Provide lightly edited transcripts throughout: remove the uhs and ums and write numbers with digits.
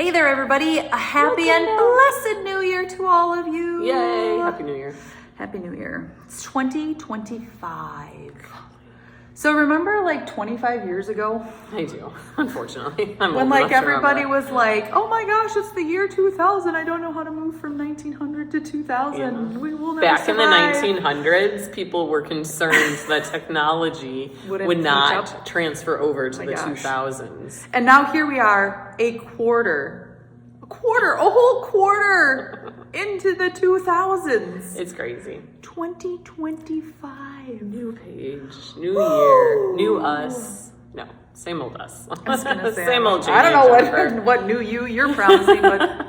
Hey there, everybody. A happy and blessed New Year to all of you. Yay. Happy New Year. Happy New Year. It's 2025. So remember like 25 years ago? I do, unfortunately. I'm when old like enough to everybody remember. was like, oh my gosh, it's the year 2000. I don't know how to move from 1900 to 2000. Yeah. We will never Back survive. in the 1900s, people were concerned that technology would not catch up. transfer over to the gosh. 2000s. And now here we are, a whole quarter into the 2000s. It's crazy. 2025. New page, new year, new us. No, same old us. I was gonna say, same old Jamie I don't know and Jennifer. what new you're promising, but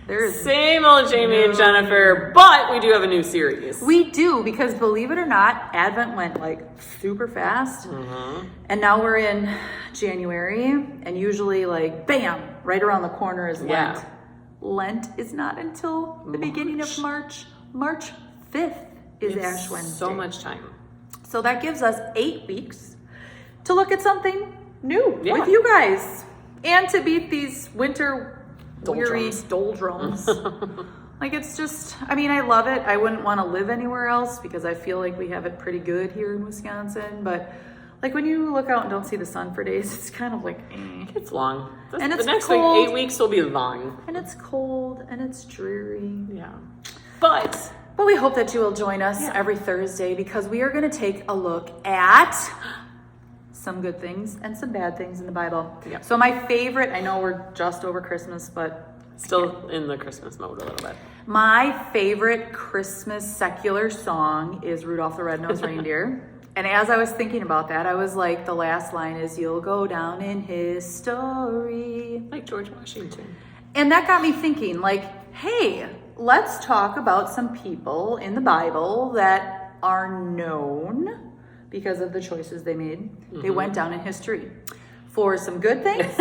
there is. Same old Jamie and Jennifer, but we do have a new series. We do, because believe it or not, Advent went like super fast. And now we're in January, and usually like bam, right around the corner is Lent. Yeah. Lent is not until the beginning of March. March 5th is Ash Wednesday. So much time. So that gives us 8 weeks to look at something new Yeah. with you guys, and to beat these winter weary Doldrums. doldrums. Like, it's just, I mean, I love it. I wouldn't want to live anywhere else because I feel like we have it pretty good here in Wisconsin. But like when you look out and don't see the sun for days, it's kind of like, It's long. And it's the next cold. 8 weeks will be long. and it's cold and it's dreary. Yeah. But But we hope that you will join us every Thursday, because we are going to take a look at some good things and some bad things in the Bible. Yep. So my favorite, I know we're just over Christmas, but still in the Christmas mode a little bit. my favorite Christmas secular song is Rudolph the Red-Nosed Reindeer. And as I was thinking about that, I was like, the last line is, "You'll go down in history." Like George Washington. And that got me thinking, like, hey, let's talk about some people in the Bible that are known because of the choices they made. They went down in history for some good things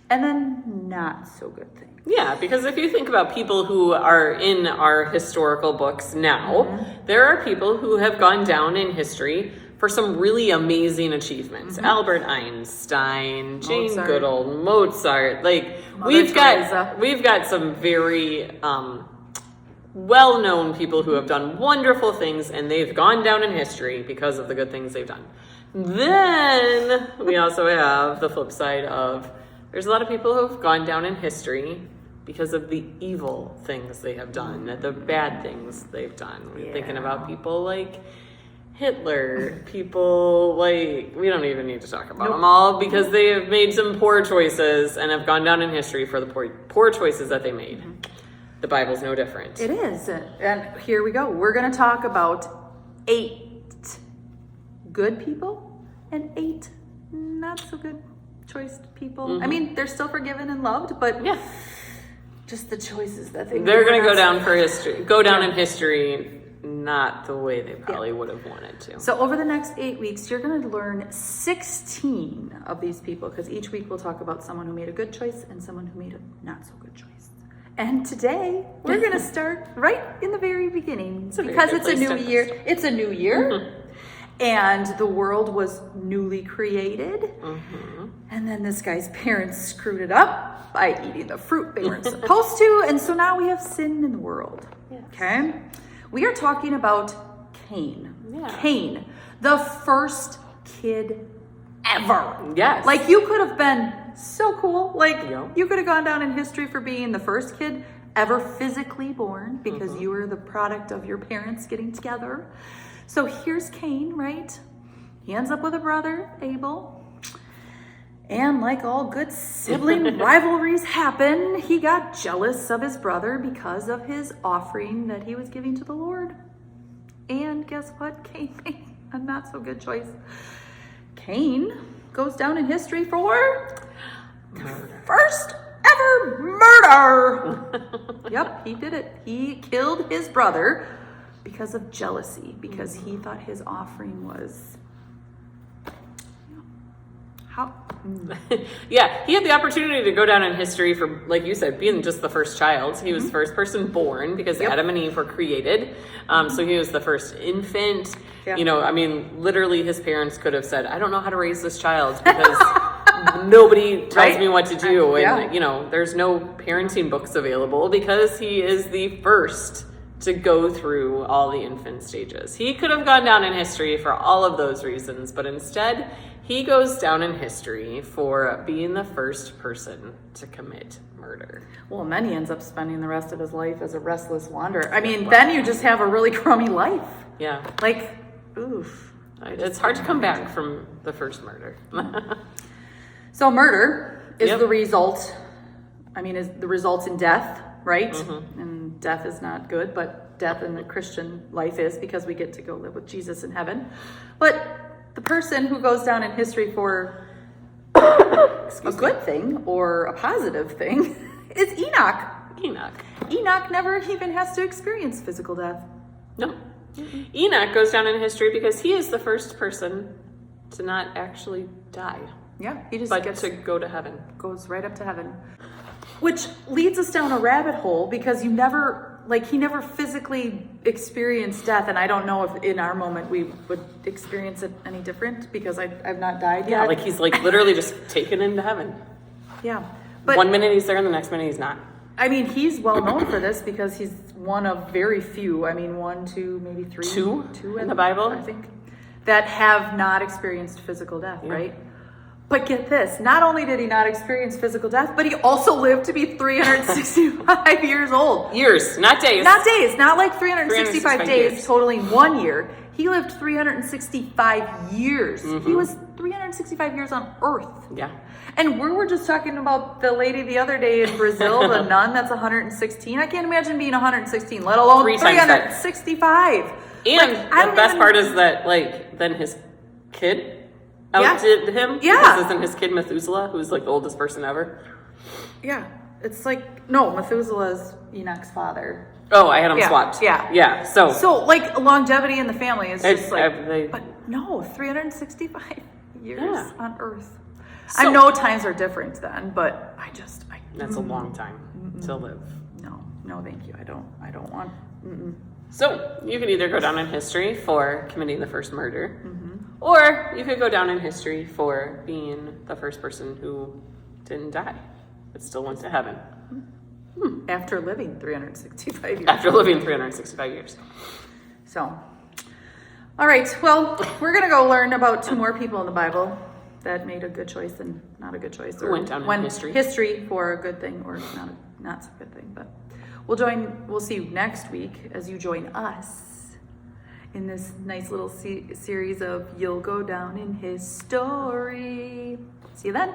and then not so good things. Yeah, because if you think about people who are in our historical books now, there are people who have gone down in history for some really amazing achievements. Albert Einstein, Jane Mozart. Goodall, Mozart. Like Mother we've Teresa. got some very well-known people who have done wonderful things, and they've gone down in history because of the good things they've done. Then we also have the flip side of, there's a lot of people who have gone down in history because of the evil things they have done, the bad things they've done. We're thinking about people like Hitler, people like, we don't even need to talk about them all, because they have made some poor choices and have gone down in history for the poor choices that they made. The Bible's no different. It is. And here we go. We're going to talk about 8 good people and 8 not so good choiced people. I mean, they're still forgiven and loved, but Yeah. just the choices that they made. They're going to were go not down for history, go down in history, not the way they probably would have wanted to. So over the next 8 weeks, you're going to learn 16 of these people, because each week we'll talk about someone who made a good choice and someone who made a not so good choice. And today we're going to start right in the very beginning, because it's a new year. It's a new year. And the world was newly created. And then this guy's parents screwed it up by eating the fruit they weren't supposed to. And so now we have sin in the world. Yes. Okay? We are talking about Cain. Yeah. Cain, the first kid ever. Yes. Like, you could have been so cool. Like, Yeah. you could have gone down in history for being the first kid ever physically born, because you were the product of your parents getting together. So here's Cain, right? He ends up with a brother, Abel. And like all good sibling rivalries happen, he got jealous of his brother because of his offering that he was giving to the Lord. And guess what? Cain made a not so good choice. Cain goes down in history for first ever murder. Yep, he did it. He killed his brother because of jealousy, because he thought his offering was how. Yeah, he had the opportunity to go down in history for, like you said, being just the first child. He was the first person born, because Adam and Eve were created. So he was the first infant. Yeah. You know, I mean, literally his parents could have said, I don't know how to raise this child, because nobody tells Right? me what to do. And, Yeah. you know, there's no parenting books available because he is the first to go through all the infant stages. He could have gone down in history for all of those reasons, but instead he goes down in history for being the first person to commit murder. Well, and then he ends up spending the rest of his life as a restless wanderer. I mean, then you just have a really crummy life. Yeah. Like, oof. It's hard to come back from the first murder. So murder is Yep. the result. I mean, is the results in death, right? And death is not good, but death in the Christian life is, because we get to go live with Jesus in heaven. But the person who goes down in history for a good thing or a positive thing is Enoch. Enoch. Enoch never even has to experience physical death. No. Enoch goes down in history because he is the first person to not actually die, Yeah, he just but gets to go to heaven. goes right up to heaven. Which leads us down a rabbit hole, because he never physically experienced death. And I don't know if in our moment we would experience it any different, because I've not died Yeah, yet. like he's like literally just taken into heaven. Yeah. But One minute he's there and the next minute he's not. I mean, he's well known for this because he's one of very few, I mean, 1, 2, maybe 3. Two Two in the Bible? I think, that have not experienced physical death, right? But get this, not only did he not experience physical death, but he also lived to be 365 years old. Years, not days. Not days, not like 365 365 days years. totaling 1 year. He lived 365 years. He was 365 years on Earth. Yeah. And we were just talking about the lady the other day in Brazil, the nun that's 116. I can't imagine being 116, let alone 3 times that. 365. And I the don't best even- part is that, like, then his kid outdid him. Yeah. Because isn't his kid Methuselah, who's like the oldest person ever? Yeah, it's like, no, Methuselah's Enoch's father. Oh, I had them Yeah, swapped. yeah. Yeah. So, So, like, longevity in the family is It's- just like, they- but no, 365 years Yeah. on Earth. So- I know times are different then, but I that's a long time to live. no, thank you. I don't want. So you could either go down in history for committing the first murder, or you could go down in history for being the first person who didn't die, but still went to heaven After living 365 years. after living 365 years. So, all right. Well, we're going to go learn about 2 more people in the Bible that made a good choice and not a good choice. Or Went down in history. History for a good thing or not so good thing. But we'll see you next week as you join us in this nice little series of You'll Go Down in His Story. See you then.